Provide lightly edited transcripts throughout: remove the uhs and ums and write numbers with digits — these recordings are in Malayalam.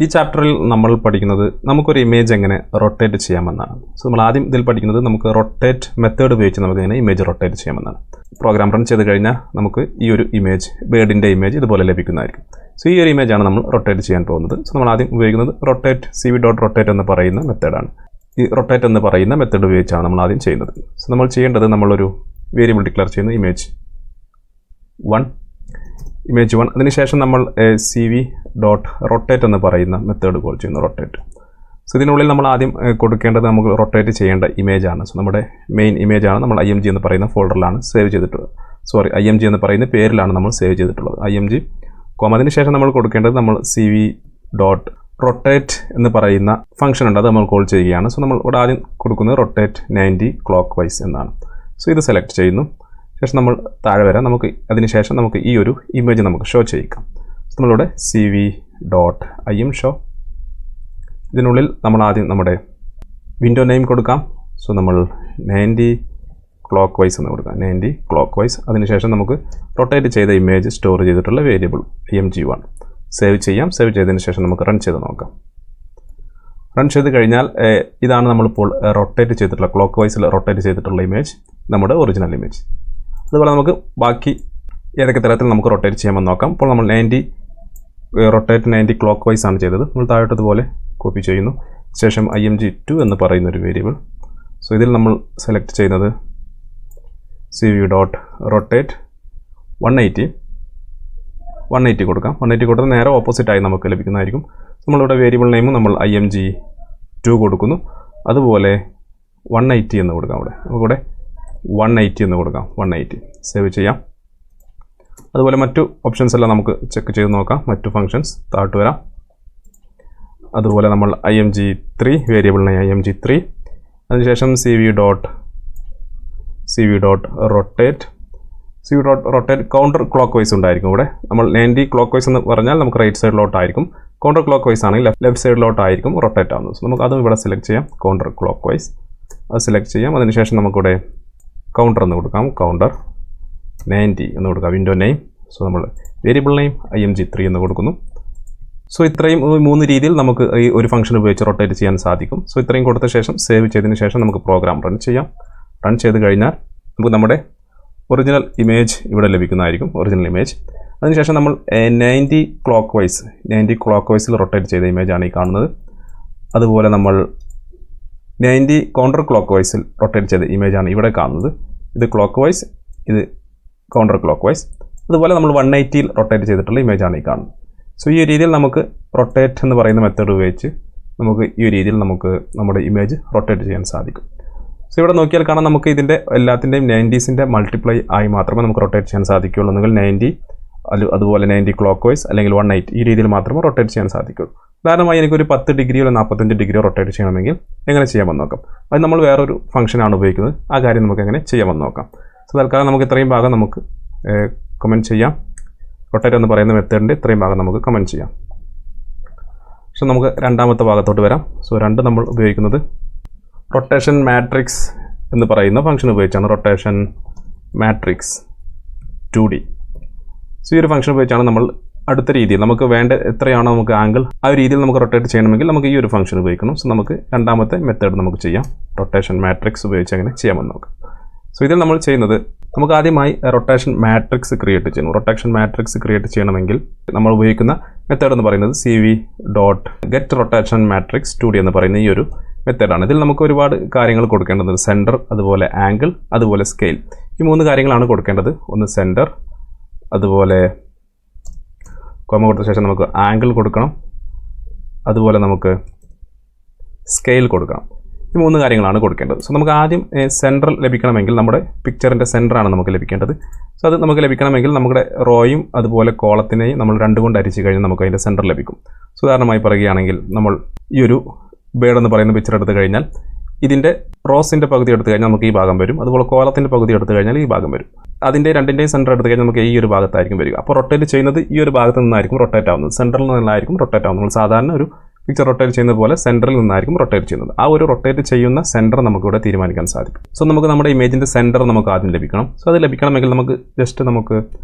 ഈ ചാപ്റ്ററിൽ നമ്മൾ പഠിക്കുന്നത് നമുക്കൊരു ഇമേജ് എങ്ങനെ റൊട്ടേറ്റ് ചെയ്യാമെന്നാണ്. സോ നമ്മൾ ആദ്യം ഇതിൽ പഠിക്കുന്നത് നമുക്ക് റൊട്ടേറ്റ് മെത്തേഡ് ഉപയോഗിച്ച് നമുക്ക് എങ്ങനെ ഇമേജ് റൊട്ടേറ്റ് ചെയ്യാമെന്നാണ്. പ്രോഗ്രാം റൺ ചെയ്ത് കഴിഞ്ഞാൽ നമുക്ക് ഈ ഒരു ഇമേജ് ബേർഡിൻ്റെ ഇമേജ് ഇതുപോലെ ലഭിക്കുന്നതായിരിക്കും. സോ ഈ ഒരു ഇമേജാണ് നമ്മൾ റൊട്ടേറ്റ് ചെയ്യാൻ പോകുന്നത്. സോ നമ്മൾ ആദ്യം ഉപയോഗിക്കുന്നത് റൊട്ടേറ്റ് cv.rotate എന്ന് പറയുന്ന മെത്തേഡാണ്. ഈ റൊട്ടേറ്റ് എന്ന് പറയുന്ന മെത്തേഡ് ഉപയോഗിച്ചാണ് നമ്മൾ ആദ്യം ചെയ്യുന്നത്. സോ നമ്മൾ ചെയ്യേണ്ടത് നമ്മളൊരു വേരിയബിൾ ഡിക്ലെയർ ചെയ്യുന്നു ഇമേജ് 1 അതിനുശേഷം നമ്മൾ cv.rotate എന്ന് പറയുന്ന മെത്തേഡ് കോൾ ചെയ്യുന്നു റൊട്ടേറ്റ്. സോ ഇതിനുള്ളിൽ നമ്മൾ ആദ്യം കൊടുക്കേണ്ടത് നമുക്ക് റൊട്ടേറ്റ് ചെയ്യേണ്ട ഇമേജാണ്. സോ നമ്മുടെ മെയിൻ ഇമേജാണ് നമ്മൾ img എന്ന് പറയുന്ന ഫോൾഡറിലാണ് സേവ് ചെയ്തിട്ടുള്ളത്. img എന്ന് പറയുന്ന പേരിലാണ് നമ്മൾ സേവ് ചെയ്തിട്ടുള്ളത് img. അതിനുശേഷം നമ്മൾ കൊടുക്കേണ്ടത് നമ്മൾ cv.rotate എന്ന് പറയുന്ന ഫംഗ്ഷൻ ഉണ്ട്, അത് നമ്മൾ കോൾ ചെയ്യുകയാണ്. സോ നമ്മൾ ഇവിടെ ആദ്യം കൊടുക്കുന്നത് റൊട്ടേറ്റ് 90 clockwise എന്നാണ്. സോ ഇത് സെലക്ട് ചെയ്യുന്നു. ശേഷം നമ്മൾ താഴെ വരാം. നമുക്ക് അതിനുശേഷം നമുക്ക് ഈ ഒരു ഇമേജ് നമുക്ക് ഷോ ചെയ്യിക്കാം. നമ്മളിവിടെ cv.im ഷോ. ഇതിനുള്ളിൽ നമ്മൾ ആദ്യം നമ്മുടെ വിൻഡോ നെയിം കൊടുക്കാം. സോ നമ്മൾ 90 clockwise എന്ന് കൊടുക്കാം, 90 clockwise. അതിനുശേഷം നമുക്ക് റൊട്ടേറ്റ് ചെയ്ത ഇമേജ് സ്റ്റോർ ചെയ്തിട്ടുള്ള വേരിയബിൾ img1 സേവ് ചെയ്യാം. സേവ് ചെയ്തതിന് ശേഷം നമുക്ക് റൺ ചെയ്ത് നോക്കാം. റൺ ചെയ്ത് കഴിഞ്ഞാൽ ഇതാണ് നമ്മളിപ്പോൾ റൊട്ടേറ്റ് ചെയ്തിട്ടുള്ള ക്ലോക്ക് റൊട്ടേറ്റ് ചെയ്തിട്ടുള്ള ഇമേജ്, നമ്മുടെ ഒറിജിനൽ ഇമേജ്. അതുപോലെ നമുക്ക് ബാക്കി ഏതൊക്കെ തരത്തിൽ നമുക്ക് റൊട്ടേറ്റ് ചെയ്യാമെന്ന് നോക്കാം. ഇപ്പോൾ നമ്മൾ റൊട്ടേറ്റ് 90 clockwise ആണ് ചെയ്തത്. നമ്മൾ താഴോട്ടതുപോലെ കോപ്പി ചെയ്യുന്നു. ശേഷം img2 എന്ന് പറയുന്നൊരു വേരിയബിൾ. സോ ഇതിൽ നമ്മൾ സെലക്ട് ചെയ്യുന്നത് cv.rotate 180 കൊടുക്കാം. 180 കൊടുത്താൽ നേരെ ഓപ്പോസിറ്റായി നമുക്ക് ലഭിക്കുന്നതായിരിക്കും. നമ്മളിവിടെ വേരിയബിൾ നെയിമും നമ്മൾ img2 കൊടുക്കുന്നു. അതുപോലെ 180 എന്ന് കൊടുക്കാം. നമുക്കിവിടെ 180 എന്ന് കൊടുക്കാം. 180 സേവ് ചെയ്യാം. അതുപോലെ മറ്റു ഓപ്ഷൻസ് എല്ലാം നമുക്ക് ചെക്ക് ചെയ്ത് നോക്കാം. മറ്റു ഫങ്ഷൻസ് താഴോട്ട് വരാം. അതുപോലെ നമ്മൾ img3 വേരിയബിളിനെ img3, അതിനുശേഷം cv.rotate കൗണ്ടർ ക്ലോക്ക് ഉണ്ടായിരിക്കും. ഇവിടെ നമ്മൾ 90 clockwise എന്ന് പറഞ്ഞാൽ നമുക്ക് റൈറ്റ് സൈഡിലോട്ടായിരിക്കും. കൗണ്ടർ ക്ലോക്ക് ആണെങ്കിൽ ലെഫ്റ്റ് സൈഡിലോട്ടായിരിക്കും റൊട്ടേറ്റ് ആവുന്നത്. സോ നമുക്ക് അതും ഇവിടെ സെലക്ട് ചെയ്യാം. കൗണ്ടർ ക്ലോക്ക് അത് സെലക്ട് ചെയ്യാം. അതിനുശേഷം നമുക്കിവിടെ കൗണ്ടർ എന്ന് കൊടുക്കാം. കൗണ്ടർ 90 എന്ന് കൊടുക്കാം. Window name. സോ നമ്മൾ വേരിയബിൾ നെയിം img3 എന്ന് കൊടുക്കുന്നു. സോ ഇത്രയും 3 രീതിയിൽ നമുക്ക് ഈ ഒരു ഫംഗ്ഷൻ ഉപയോഗിച്ച് റൊട്ടേറ്റ് ചെയ്യാൻ സാധിക്കും. സോ ഇത്രയും കൊടുത്ത ശേഷം സേവ് ചെയ്തതിന് ശേഷം നമുക്ക് പ്രോഗ്രാം റൺ ചെയ്യാം. റൺ ചെയ്ത് കഴിഞ്ഞാൽ നമുക്ക് നമ്മുടെ ഒറിജിനൽ ഇമേജ് ഇവിടെ ലഭിക്കുന്നതായിരിക്കും. Original image. അതിനുശേഷം നമ്മൾ 90 clockwise റൊട്ടേറ്റ് ചെയ്ത ഇമേജാണ് ഈ കാണുന്നത്. അതുപോലെ നമ്മൾ 90 കൗണ്ടർ ക്ലോക്ക് റൊട്ടേറ്റ് ചെയ്ത ഇമേജാണ് ഇവിടെ കാണുന്നത്. ഇത് ക്ലോക്ക് വൈസ്, ഇത് കൗണ്ടർ ക്ലോക്ക് വൈസ്. അതുപോലെ നമ്മൾ 180 റൊട്ടേറ്റ് ചെയ്തിട്ടുള്ള ഇമേജാണ് ഈ കാണുന്നത്. സോ ഈ രീതിയിൽ നമുക്ക് റൊട്ടേറ്റ് എന്ന് പറയുന്ന മെത്തേഡ് ഉപയോഗിച്ച് നമുക്ക് ഈ രീതിയിൽ നമുക്ക് നമ്മുടെ ഇമേജ് റൊട്ടേറ്റ് ചെയ്യാൻ സാധിക്കും. സോ ഇവിടെ നോക്കിയാൽ കാണാം നമുക്ക് ഇതിൻ്റെ എല്ലാത്തിൻ്റെയും 90s മൾട്ടിപ്ലൈ ആയി മാത്രമേ നമുക്ക് റൊട്ടേറ്റ് ചെയ്യാൻ സാധിക്കുകയുള്ളൂ. ഒന്നുകിൽ 90 അതുപോലെ 90 clockwise അല്ലെങ്കിൽ 180 ഈ രീതിയിൽ മാത്രമേ റൊട്ടേറ്റ് ചെയ്യാൻ സാധിക്കുള്ളൂ. ഉദാഹരണമായി എനിക്കൊരു 10 ഡിഗ്രിയോ 45 ഡിഗ്രിയോ റൊട്ടേറ്റ് ചെയ്യണമെങ്കിൽ എങ്ങനെ ചെയ്യാമെന്ന് നോക്കാം. അത് നമ്മൾ വേറൊരു ഫംഗ്ഷനാണ് ഉപയോഗിക്കുന്നത്. ആ കാര്യം നമുക്ക് എങ്ങനെ ചെയ്യാമെന്ന് നോക്കാം. സോ തൽക്കാലം നമുക്ക് ഇത്രയും ഭാഗം നമുക്ക് കമൻറ്റ് ചെയ്യാം. റൊട്ടേറ്റ് എന്ന് പറയുന്ന മെത്തേഡിൻ്റെ ഇത്രയും ഭാഗം നമുക്ക് കമൻറ്റ് ചെയ്യാം. പക്ഷേ നമുക്ക് രണ്ടാമത്തെ ഭാഗത്തോട്ട് വരാം. സോ നമ്മൾ ഉപയോഗിക്കുന്നത് റൊട്ടേഷൻ മാട്രിക്സ് എന്ന് പറയുന്ന ഫംഗ്ഷൻ ഉപയോഗിച്ചാണ്. Rotation matrix 2D. സോ ഈ ഒരു ഫംഗ്ഷൻ ഉപയോഗിച്ചാണ് നമ്മൾ അടുത്ത രീതിയിൽ നമുക്ക് വേണ്ട എത്രയാണോ നമുക്ക് ആംഗിൾ ആ ഒരു രീതിയിൽ നമുക്ക് റൊട്ടേറ്റ് ചെയ്യണമെങ്കിൽ നമുക്ക് ഈ ഒരു ഫംഗ്ഷൻ ഉപയോഗിക്കണം. സോ നമുക്ക് രണ്ടാമത്തെ മെത്തേഡ് നമുക്ക് ചെയ്യാം. റൊട്ടേഷൻ മാട്രിക്സ് ഉപയോഗിച്ച് എങ്ങനെ ചെയ്യാമെന്ന് നോക്കാം. സോ ഇതിൽ നമ്മൾ ചെയ്യുന്നത് നമുക്ക് ആദ്യമായി റൊട്ടേഷൻ മാട്രിക്സ് ക്രിയേറ്റ് ചെയ്യണം. റൊട്ടേഷൻ മാട്രിക്സ് ക്രിയേറ്റ് ചെയ്യണമെങ്കിൽ നമ്മൾ ഉപയോഗിക്കുന്ന മെത്തേഡ് എന്ന് പറയുന്നത് cv.getRotationMatrix2D എന്ന് പറയുന്ന ഈ ഒരു മെത്തേഡാണ്. ഇതിൽ നമുക്ക് ഒരുപാട് കാര്യങ്ങൾ കൊടുക്കേണ്ടത്. സെൻറ്റർ, അതുപോലെ ആംഗിൾ, അതുപോലെ സ്കെയിൽ. ഈ 3 കാര്യങ്ങളാണ് കൊടുക്കേണ്ടത്. ഒന്ന് സെൻറ്റർ, അതുപോലെ കോമ കൊടുത്ത ശേഷം നമുക്ക് ആംഗിൾ കൊടുക്കണം, അതുപോലെ നമുക്ക് സ്കെയിൽ കൊടുക്കണം. ഈ 3 കാര്യങ്ങളാണ് കൊടുക്കേണ്ടത്. സോ നമുക്ക് ആദ്യം സെൻറ്റർ ലഭിക്കണമെങ്കിൽ നമ്മുടെ പിക്ചറിൻ്റെ സെൻറ്ററാണ് നമുക്ക് ലഭിക്കേണ്ടത്. സോ അത് നമുക്ക് ലഭിക്കണമെങ്കിൽ നമ്മുടെ റോയും അതുപോലെ കോളത്തിനെയും നമ്മൾ 2 കൊണ്ട് അരിച്ച് കഴിഞ്ഞാൽ നമുക്ക് അതിൻ്റെ സെൻറ്റർ ലഭിക്കും. സോ ഉദാഹരണമായി പറയുകയാണെങ്കിൽ നമ്മൾ ഈ ഒരു ബേർഡ് എന്ന് പറയുന്ന പിക്ചർ എടുത്തു കഴിഞ്ഞാൽ ഇതിൻ്റെ റോസിൻ്റെ പകുതി എടുത്തു കഴിഞ്ഞാൽ നമുക്ക് ഈ ഭാഗം വരും. അതുപോലെ കോളത്തിൻ്റെ പകുതി എടുത്തു കഴിഞ്ഞാൽ ഈ ഭാഗം വരും. അതിൻ്റെ രണ്ടിൻ്റെയും സെൻറ്റർ എടുത്തു കഴിഞ്ഞാൽ നമുക്ക് ഈ ഒരു ഭാഗത്തായിരിക്കും വരിക. അപ്പോൾ റൊട്ടേറ്റ് ചെയ്യുന്നത് ഈ ഒരു ഭാഗത്ത് നിന്നായിരിക്കും റൊട്ടേറ്റ് ആവുന്നത്. സെൻറ്ററിൽ നിന്നായിരിക്കും റൊട്ടേറ്റ് ആവുന്നത്. നമ്മൾ സാധാരണ ഒരു പിക്ചർ റൊട്ടേറ്റ് ചെയ്യുന്നത് പോലെ സെൻറ്ററിൽ നിന്നായിരിക്കും റൊട്ടേറ്റ് ചെയ്യുന്നത്. ആ ഒരു റൊട്ടേറ്റ് ചെയ്യുന്ന സെൻറ്റർ നമുക്കിവിടെ തീരുമാനിക്കാൻ സാധിക്കും. സോ നമുക്ക് നമ്മുടെ ഇമേജിൻ്റെ സെൻറ്റർ നമുക്ക് ആദ്യം ലഭിക്കണം. സോ അത് ലഭിക്കണമെങ്കിൽ നമുക്ക് ജസ്റ്റ് നമുക്ക്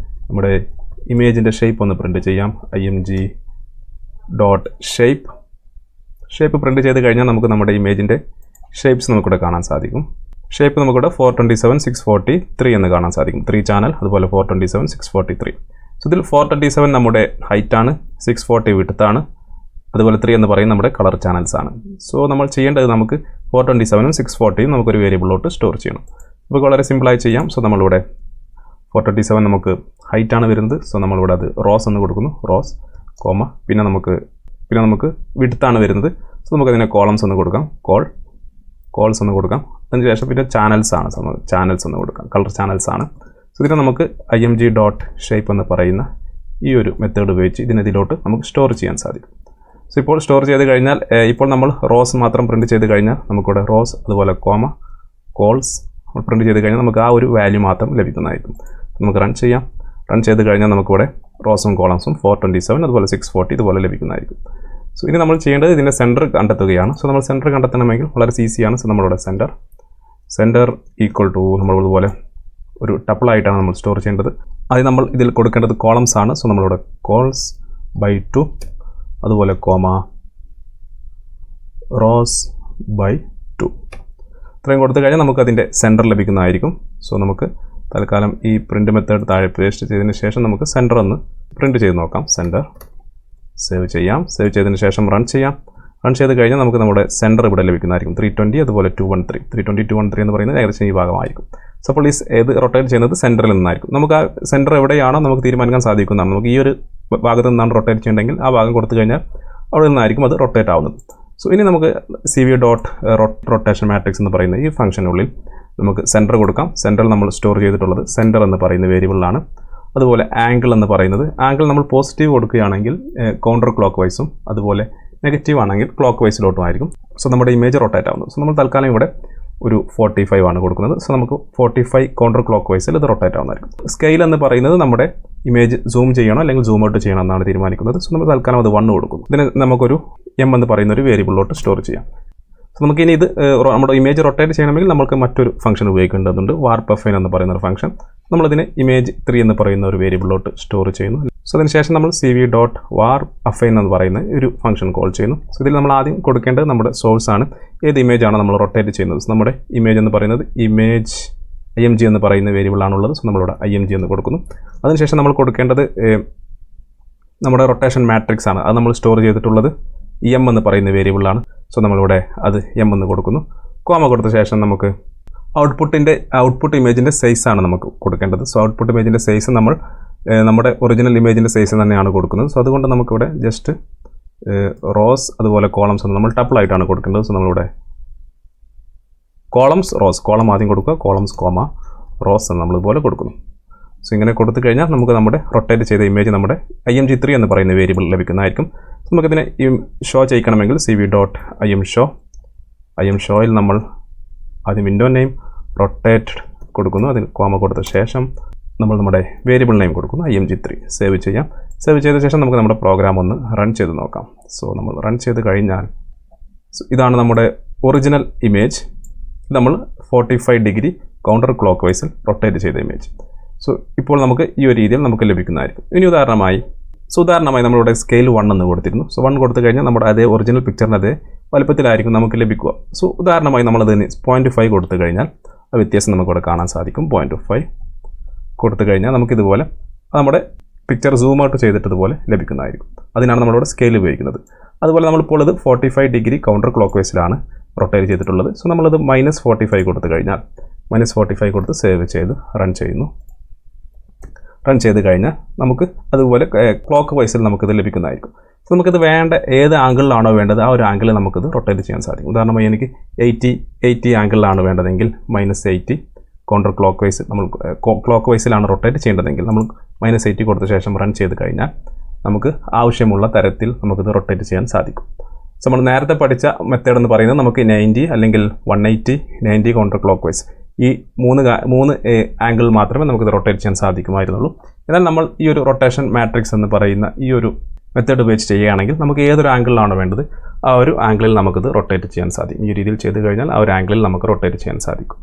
നമ്മുടെ ഇമേജിൻ്റെ ഷേപ്പ് ഒന്ന് പ്രിൻറ്റ് ചെയ്യാം. ഡോട്ട് ഷേപ്പ് പ്രിൻറ്റ് ചെയ്ത് കഴിഞ്ഞാൽ നമുക്ക് നമ്മുടെ ഇമേജിൻ്റെ ഷേപ്സ് നമുക്കിവിടെ കാണാൻ സാധിക്കും. ഷേപ്പ് നമുക്കിവിടെ 427 643 എന്ന് കാണാൻ സാധിക്കും. 3 ചാനൽ, അതുപോലെ 427 643. സോ ഇതിൽ 427 നമ്മുടെ ഹൈറ്റാണ്, 640 വിഡ്ത്താണ്, അതുപോലെ 3 എന്ന് പറയുന്നത് നമ്മുടെ കളർ ചാനൽസ് ആണ്. സോ നമ്മൾ ചെയ്യേണ്ടത് നമുക്ക് 427 640 നമുക്കൊരു വേരിയബിളിലോട്ട് സ്റ്റോർ ചെയ്യണം. നമുക്ക് വളരെ സിമ്പിളായി ചെയ്യാം. സോ നമ്മളിവിടെ 427 നമുക്ക് ഹൈറ്റാണ് വരുന്നത്. സോ നമ്മളിവിടെ അത് റോസ് എന്ന് കൊടുക്കുന്നു, റോസ് കോമ, പിന്നെ നമുക്ക് വിഡ്ത്താണ് വരുന്നത്. സോ നമുക്കതിനെ കോളംസ് എന്ന് കൊടുക്കാം, കോൾസ് എന്ന് കൊടുക്കാം. അതിനുശേഷം പിന്നെ ചാനൽസ് എന്ന് കൊടുക്കാം, കളർ ചാനൽസ് ആണ്. സോ ഇതിനെ നമുക്ക് img.shape എന്ന് പറയുന്ന ഈ ഒരു മെത്തേഡ് ഉപയോഗിച്ച് ഇതിലോട്ട് നമുക്ക് സ്റ്റോർ ചെയ്യാൻ സാധിക്കും. സോ ഇപ്പോൾ സ്റ്റോർ ചെയ്ത് കഴിഞ്ഞാൽ ഇപ്പോൾ നമ്മൾ റോസ് മാത്രം പ്രിൻറ്റ് ചെയ്ത് കഴിഞ്ഞാൽ നമുക്കിവിടെ റോസ് അതുപോലെ കോമ കോൾസ് പ്രിൻറ്റ് ചെയ്ത് കഴിഞ്ഞാൽ നമുക്ക് ആ ഒരു വാല്യൂ മാത്രം ലഭിക്കുന്നതായിരിക്കും. നമുക്ക് റൺ ചെയ്ത് കഴിഞ്ഞാൽ നമുക്കിവിടെ റോസും കോളംസും 427 അതുപോലെ 640 ഇതുപോലെ ലഭിക്കുന്നതായിരിക്കും. സോ ഇനി നമ്മൾ ചെയ്യേണ്ടത് ഇതിൻ്റെ സെൻറ്റർ കണ്ടെത്തുകയാണ്. സോ നമ്മൾ സെൻറ്റർ കണ്ടെത്തണമെങ്കിൽ വളരെ ഈസിയാണ്. സോ നമ്മളിവിടെ സെൻറ്റർ ഈക്വൽ ടു നമ്മളിതുപോലെ ഒരു ടപ്പിളായിട്ടാണ് നമ്മൾ സ്റ്റോർ ചെയ്യേണ്ടത്. അത് നമ്മൾ ഇതിൽ കൊടുക്കേണ്ടത് കോളംസ് ആണ്. സോ നമ്മളിവിടെ കോൾസ് by 2 അതുപോലെ കോമ റോസ് by 2 ഇത്രയും കൊടുത്തു കഴിഞ്ഞാൽ നമുക്ക് അതിൻ്റെ സെൻറ്റർ ലഭിക്കുന്നതായിരിക്കും. സോ നമുക്ക് തൽക്കാലം ഈ പ്രിൻ്റ് മെത്തേഡ് താഴെ പേസ്റ്റ് ചെയ്തതിന് ശേഷം നമുക്ക് സെൻറ്റർ ഒന്ന് പ്രിൻറ്റ് ചെയ്ത് നോക്കാം. സെൻറ്റർ സേവ് ചെയ്തതിന് ശേഷം റൺ ചെയ്ത് കഴിഞ്ഞാൽ നമുക്ക് നമ്മുടെ സെൻറ്റർ ഇവിടെ ലഭിക്കുന്നതായിരിക്കും. 320 അതുപോലെ 213 എന്ന് പറയുന്നത് ഏകദേശം ഈ ഭാഗമായിരിക്കും. സോ അപ്പോൾ ഏത് റൊട്ടേറ്റ് ചെയ്യുന്നത് സെൻറ്ററിൽ നിന്നായിരിക്കും. നമുക്ക് ആ സെൻറ്റർ എവിടെയാണോ നമുക്ക് തീരുമാനിക്കാൻ സാധിക്കുന്നതാണ്. നമുക്ക് ഈ ഒരു ഭാഗത്ത് നിന്നാണ് റൊട്ടേറ്റ് ചെയ്യേണ്ടതെങ്കിൽ ആ ഭാഗം കൊടുത്തു കഴിഞ്ഞാൽ അവിടെ നിന്നായിരിക്കും അത് റൊട്ടേറ്റ് ആവുന്നത്. സോ ഇനി നമുക്ക് cv.rotation matrix എന്ന് പറയുന്ന ഈ ഫംഗ്ഷനുള്ളിൽ നമുക്ക് സെൻറ്റർ കൊടുക്കാം. സെൻറ്ററിൽ നമ്മൾ സ്റ്റോർ ചെയ്തിട്ടുള്ളത് സെൻറ്റർ എന്ന് പറയുന്ന വേരിയബിളിലാണ്. അതുപോലെ ആംഗിൾ എന്ന് പറയുന്നത്, ആംഗിൾ നമ്മൾ പോസിറ്റീവ് കൊടുക്കുകയാണെങ്കിൽ കൗണ്ടർ ക്ലോക്ക് വൈസും അതുപോലെ നെഗറ്റീവ് ആണെങ്കിൽ ക്ലോക്ക് വൈസിലോട്ടും ആയിരിക്കും. സോ നമ്മുടെ ഇമേജ് റൊട്ടേറ്റ് ആവുന്നത്. സോ നമ്മൾ തൽക്കാലം ഇവിടെ ഒരു 45 ആണ് കൊടുക്കുന്നത്. സോ നമുക്ക് 45 കൗണ്ടർ ക്ലോക്ക് വൈസിൽ ഇത് റൊട്ടേറ്റ് ആവുന്നതായിരിക്കും. സ്കെയിൽ എന്ന് പറയുന്നത് നമ്മുടെ ഇമേജ് സൂം ചെയ്യണോ അല്ലെങ്കിൽ സൂം ഔട്ട് ചെയ്യണം എന്നാണ് തീരുമാനിക്കുന്നത്. സോ നമ്മൾ തൽക്കാലം അത് 1 കൊടുക്കുന്നു. ഇതിന് നമുക്കൊരു എന്ന് പറയുന്ന ഒരു വേരിയബിളിലോട്ട് സ്റ്റോർ ചെയ്യാം. സോ നമുക്കിനി ഇത് നമ്മുടെ ഇമേജ് റൊട്ടേറ്റ് ചെയ്യണമെങ്കിൽ നമുക്ക് മറ്റൊരു ഫംഗ്ഷൻ ഉപയോഗിക്കേണ്ടതുണ്ട്, warp_affine എന്ന് പറയുന്ന ഒരു ഫംഗ്ഷൻ. നമ്മളതിനെ image3 എന്ന് പറയുന്ന ഒരു വേരിയബിളിലോട്ട് സ്റ്റോർ ചെയ്യുന്നു. സോ അതിനുശേഷം നമ്മൾ cv.warp_affine എന്ന് പറയുന്ന ഒരു ഫംഗ്ഷൻ കോൾ ചെയ്യുന്നു. സോ ഇതിൽ നമ്മൾ ആദ്യം കൊടുക്കേണ്ടത് നമ്മുടെ സോഴ്സ് ആണ്, ഏത് ഇമേജാണ് നമ്മൾ റൊട്ടേറ്റ് ചെയ്യുന്നത്. സോ നമ്മുടെ ഇമേജ് എന്ന് പറയുന്നത് img എന്ന് പറയുന്ന വേരിയബിളാണുള്ളത്. സോ നമ്മളിവിടെ img എന്ന് കൊടുക്കുന്നു. അതിനുശേഷം നമ്മൾ കൊടുക്കേണ്ടത് നമ്മുടെ റൊട്ടേഷൻ മാട്രിക്സ് ആണ്. അത് നമ്മൾ സ്റ്റോർ ചെയ്തിട്ടുള്ളത് m എന്ന് പറയുന്ന വേരിയബിളാണ്. സോ നമ്മളിവിടെ അത് m എന്ന് കൊടുക്കുന്നു. കോമ കൊടുത്ത ശേഷം നമുക്ക് ഔട്ട്പുട്ട് ഇമേജിൻ്റെ സൈസാണ് നമുക്ക് കൊടുക്കേണ്ടത്. സോ ഔട്ട്പുട്ട് ഇമേജിൻ്റെ സൈസ് നമ്മൾ നമ്മുടെ ഒറിജിനൽ ഇമേജിൻ്റെ സൈസ് തന്നെയാണ് കൊടുക്കുന്നത്. സോ അതുകൊണ്ട് നമുക്കിവിടെ ജസ്റ്റ് റോസ് അതുപോലെ കോളംസ് നമ്മൾ ടപ്പിളായിട്ടാണ് കൊടുക്കേണ്ടത്. സോ നമ്മളിവിടെ കോളംസ് റോസ്, കോളം ആദ്യം കൊടുക്കുക, കോളംസ് കോമ റോസ് എന്ന് നമ്മളിതുപോലെ കൊടുക്കുന്നു. സോ ഇങ്ങനെ കൊടുത്തു കഴിഞ്ഞാൽ നമുക്ക് നമ്മുടെ റൊട്ടേറ്റ് ചെയ്ത ഇമേജ് നമ്മുടെ img3 എന്ന് പറയുന്ന വേരിയബിൾ ലഭിക്കുന്നതായിരിക്കും. നമുക്കിതിനെ ഷോ ചെയ്യിക്കണമെങ്കിൽ cv.imshowയിൽ നമ്മൾ ആദ്യം വിൻഡോ നെയിം റൊട്ടേറ്റ് കൊടുക്കുന്നു. അതിൽ കോമ കൊടുത്ത ശേഷം നമ്മൾ നമ്മുടെ വേരിയബിൾ നെയിം കൊടുക്കുന്നു, img3. സേവ് ചെയ്ത ശേഷം നമുക്ക് നമ്മുടെ പ്രോഗ്രാം ഒന്ന് റൺ ചെയ്ത് നോക്കാം. സോ നമ്മൾ റൺ ചെയ്ത് കഴിഞ്ഞാൽ ഇതാണ് നമ്മുടെ ഒറിജിനൽ ഇമേജ്. നമ്മൾ 45 ഡിഗ്രി കൗണ്ടർ ക്ലോക്ക് വൈസിൽ റൊട്ടേറ്റ് ചെയ്ത ഇമേജ്. സോ ഇപ്പോൾ നമുക്ക് ഈ ഒരു രീതിയിൽ നമുക്ക് ലഭിക്കുന്നതായിരിക്കും. ഇനി ഉദാഹരണമായി നമ്മളിവിടെ സ്കെയിൽ 1 എന്ന് കൊടുത്തിരുന്നു. സോ 1 കൊടുത്തു കഴിഞ്ഞാൽ നമ്മുടെ അതേ ഒറിജിനൽ പിക്ചറിൻ്റെ അതേ വലുപ്പത്തിലായിരിക്കും നമുക്ക് ലഭിക്കുക. സോ ഉദാഹരണമായി നമ്മളതിന് 0.5 കൊടുത്തു കഴിഞ്ഞാൽ ആ വ്യത്യാസം നമുക്കിവിടെ കാണാൻ സാധിക്കും. 0.5 കൊടുത്തു കഴിഞ്ഞാൽ നമുക്കിതുപോലെ നമ്മുടെ പിക്ചർ സൂം ഔട്ട് ചെയ്തിട്ടതുപോലെ ലഭിക്കുന്നതായിരിക്കും. അതിനാണ് നമ്മളിവിടെ സ്കെയിൽ ഉപയോഗിക്കുന്നത്. അതുപോലെ നമ്മളിപ്പോൾ ഇത് 45 ഡിഗ്രി കൗണ്ടർ ക്ലോക്ക് വൈസിലാണ് റൊട്ടേറ്റ് ചെയ്തിട്ടുള്ളത്. സോ നമ്മളത് -45 കൊടുത്തു കഴിഞ്ഞാൽ -45 കൊടുത്ത് സേവ് ചെയ്ത് റൺ ചെയ്ത് കഴിഞ്ഞാൽ നമുക്ക് അതുപോലെ ക്ലോക്ക് വൈസിൽ നമുക്കിത് ലഭിക്കുന്നതായിരിക്കും. സോ നമുക്കിത് വേണ്ട ഏത് ആംഗിളിലാണോ വേണ്ടത് ആ ഒരു ആംഗിളിൽ നമുക്കിത് റൊട്ടേറ്റ് ചെയ്യാൻ സാധിക്കും. ഉദാഹരണമായി എനിക്ക് 80 ആംഗിളിലാണ് വേണ്ടതെങ്കിൽ -80 കൗണ്ടർ ക്ലോക്ക് വൈസ് നമ്മൾ ക്ലോക്ക് വൈസിലാണ് റൊട്ടേറ്റ് ചെയ്യേണ്ടതെങ്കിൽ നമ്മൾ -80 കൊടുത്ത ശേഷം റൺ ചെയ്ത് കഴിഞ്ഞാൽ നമുക്ക് ആവശ്യമുള്ള തരത്തിൽ നമുക്കിത് റൊട്ടേറ്റ് ചെയ്യാൻ സാധിക്കും. സോ നമ്മൾ നേരത്തെ പഠിച്ച മെത്തേഡ് എന്ന് പറയുന്നത് നമുക്ക് 90 അല്ലെങ്കിൽ 180 90 കൗണ്ടർ ക്ലോക്ക് വൈസ് ഈ മൂന്ന് ആംഗിൾ മാത്രമേ നമുക്കിത് റൊട്ടേറ്റ് ചെയ്യാൻ സാധിക്കുമായിരുന്നുള്ളൂ. എന്നാൽ നമ്മൾ ഈ ഒരു റൊട്ടേഷൻ മാട്രിക്സ് എന്ന് പറയുന്ന ഈ ഒരു മെത്തേഡ് ഉപയോഗിച്ച് ചെയ്യുകയാണെങ്കിൽ നമുക്ക് ഏതൊരു ആംഗിളിലാണോ വേണ്ടത് ആ ഒരു ആംഗിളിൽ നമുക്കിത് റൊട്ടേറ്റ് ചെയ്യാൻ സാധിക്കും. ഈ രീതിയിൽ ചെയ്ത് കഴിഞ്ഞാൽ ആ ഒരു ആംഗിളിൽ നമുക്ക് റൊട്ടേറ്റ് ചെയ്യാൻ സാധിക്കും.